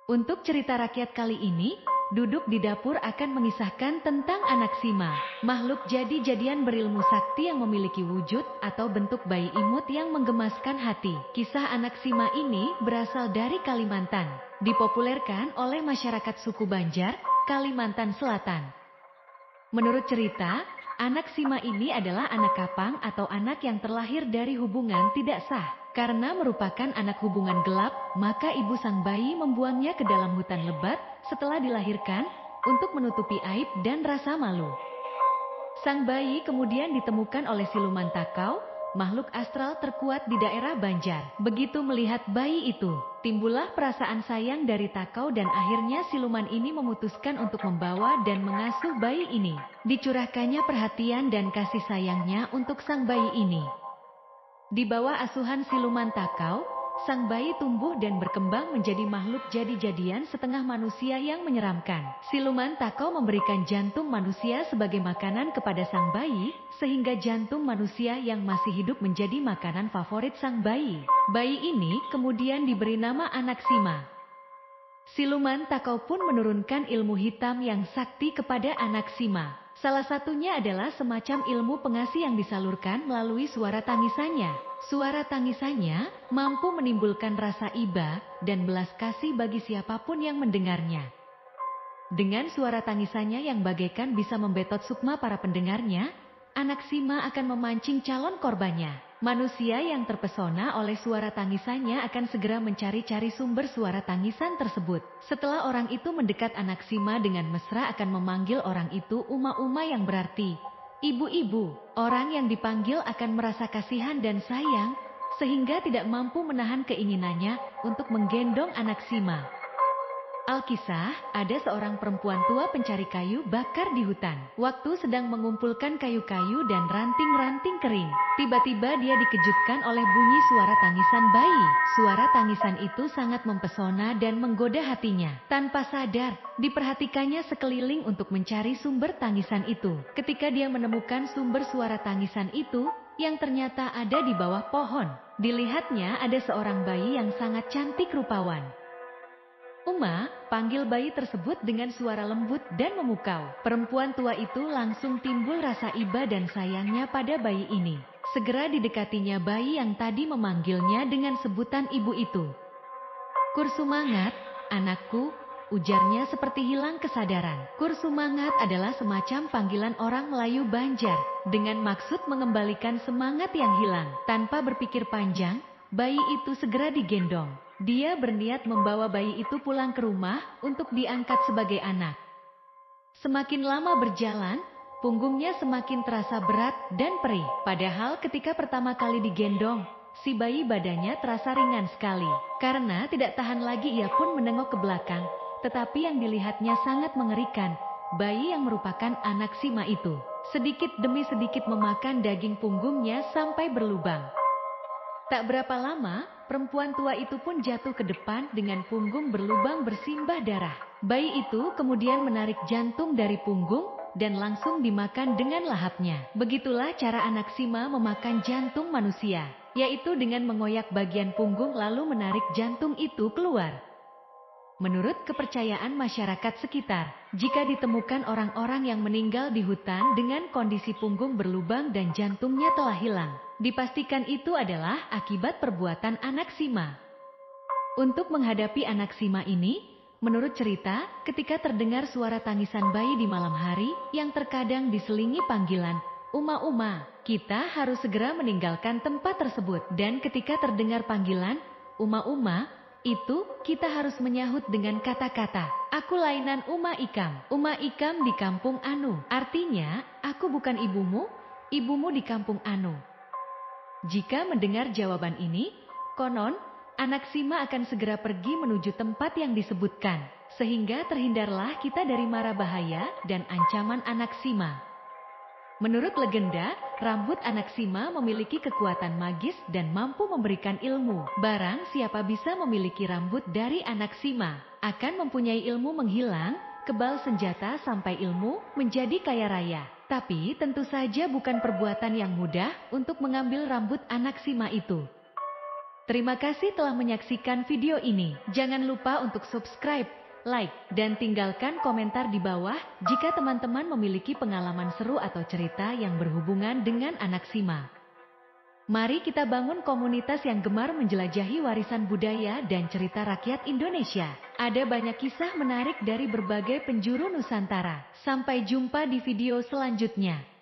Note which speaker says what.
Speaker 1: Untuk cerita rakyat kali ini, Duduk di Dapur akan mengisahkan tentang Anaksima, makhluk jadi-jadian berilmu sakti yang memiliki wujud atau bentuk bayi imut yang menggemaskan hati. Kisah Anaksima ini berasal dari Kalimantan, dipopulerkan oleh masyarakat suku Banjar, Kalimantan Selatan. Menurut cerita, Anaksima ini adalah anak kapang atau anak yang terlahir dari hubungan tidak sah. Karena merupakan anak hubungan gelap, maka ibu sang bayi membuangnya ke dalam hutan lebat setelah dilahirkan untuk menutupi aib dan rasa malu. Sang bayi kemudian ditemukan oleh siluman Takau, makhluk astral terkuat di daerah Banjar. Begitu melihat bayi itu, timbullah perasaan sayang dari Takau dan akhirnya siluman ini memutuskan untuk membawa dan mengasuh bayi ini. Dicurahkannya perhatian dan kasih sayangnya untuk sang bayi ini. Di bawah asuhan siluman Takau, sang bayi tumbuh dan berkembang menjadi makhluk jadi-jadian setengah manusia yang menyeramkan. Siluman Takau memberikan jantung manusia sebagai makanan kepada sang bayi, sehingga jantung manusia yang masih hidup menjadi makanan favorit sang bayi. Bayi ini kemudian diberi nama Anaksima. Siluman Takau pun menurunkan ilmu hitam yang sakti kepada Anaksima. Salah satunya adalah semacam ilmu pengasih yang disalurkan melalui suara tangisannya. Suara tangisannya mampu menimbulkan rasa iba dan belas kasih bagi siapapun yang mendengarnya. Dengan suara tangisannya yang bagaikan bisa membetot sukma para pendengarnya, Anaksima akan memancing calon korbannya. Manusia yang terpesona oleh suara tangisannya akan segera mencari-cari sumber suara tangisan tersebut. Setelah orang itu mendekat, Anaksima dengan mesra akan memanggil orang itu Uma-Uma yang berarti ibu-ibu. Orang yang dipanggil akan merasa kasihan dan sayang, sehingga tidak mampu menahan keinginannya untuk menggendong Anaksima. Alkisah, ada seorang perempuan tua pencari kayu bakar di hutan. Waktu sedang mengumpulkan kayu-kayu dan ranting-ranting kering, tiba-tiba dia dikejutkan oleh bunyi suara tangisan bayi. Suara tangisan itu sangat mempesona dan menggoda hatinya. Tanpa sadar, diperhatikannya sekeliling untuk mencari sumber tangisan itu. Ketika dia menemukan sumber suara tangisan itu, yang ternyata ada di bawah pohon, dilihatnya ada seorang bayi yang sangat cantik rupawan. Uma, panggil bayi tersebut dengan suara lembut dan memukau. Perempuan tua itu langsung timbul rasa iba dan sayangnya pada bayi ini. Segera didekatinya bayi yang tadi memanggilnya dengan sebutan ibu itu. Kursumangat, anakku, ujarnya seperti hilang kesadaran. Kursumangat adalah semacam panggilan orang Melayu Banjar, dengan maksud mengembalikan semangat yang hilang. Tanpa berpikir panjang, bayi itu segera digendong. Dia berniat membawa bayi itu pulang ke rumah untuk diangkat sebagai anak. Semakin lama berjalan, punggungnya semakin terasa berat dan perih. Padahal ketika pertama kali digendong, si bayi badannya terasa ringan sekali. Karena tidak tahan lagi ia pun menengok ke belakang, tetapi yang dilihatnya sangat mengerikan. Bayi yang merupakan Anaksima itu, sedikit demi sedikit memakan daging punggungnya sampai berlubang. Tak berapa lama, perempuan tua itu pun jatuh ke depan dengan punggung berlubang bersimbah darah. Bayi itu kemudian menarik jantung dari punggung dan langsung dimakan dengan lahapnya. Begitulah cara Anaksima memakan jantung manusia, yaitu dengan mengoyak bagian punggung lalu menarik jantung itu keluar. Menurut kepercayaan masyarakat sekitar, jika ditemukan orang-orang yang meninggal di hutan dengan kondisi punggung berlubang dan jantungnya telah hilang, dipastikan itu adalah akibat perbuatan Anaksima. Untuk menghadapi Anaksima ini, menurut cerita, ketika terdengar suara tangisan bayi di malam hari, yang terkadang diselingi panggilan, Uma-Uma, kita harus segera meninggalkan tempat tersebut. Dan ketika terdengar panggilan, Uma-Uma, itu, kita harus menyahut dengan kata-kata, aku lainan Uma Ikam. Uma Ikam di kampung Anu. Artinya, aku bukan ibumu, ibumu di kampung Anu. Jika mendengar jawaban ini, konon, Anaksima akan segera pergi menuju tempat yang disebutkan, sehingga terhindarlah kita dari mara bahaya dan ancaman Anaksima. Menurut legenda, rambut Anaksima memiliki kekuatan magis dan mampu memberikan ilmu. Barang siapa bisa memiliki rambut dari Anaksima, akan mempunyai ilmu menghilang, kebal senjata sampai ilmu menjadi kaya raya. Tapi tentu saja bukan perbuatan yang mudah untuk mengambil rambut Anaksima itu. Terima kasih telah menyaksikan video ini. Jangan lupa untuk subscribe, like, dan tinggalkan komentar di bawah jika teman-teman memiliki pengalaman seru atau cerita yang berhubungan dengan anak Sima. Mari kita bangun komunitas yang gemar menjelajahi warisan budaya dan cerita rakyat Indonesia. Ada banyak kisah menarik dari berbagai penjuru Nusantara. Sampai jumpa di video selanjutnya.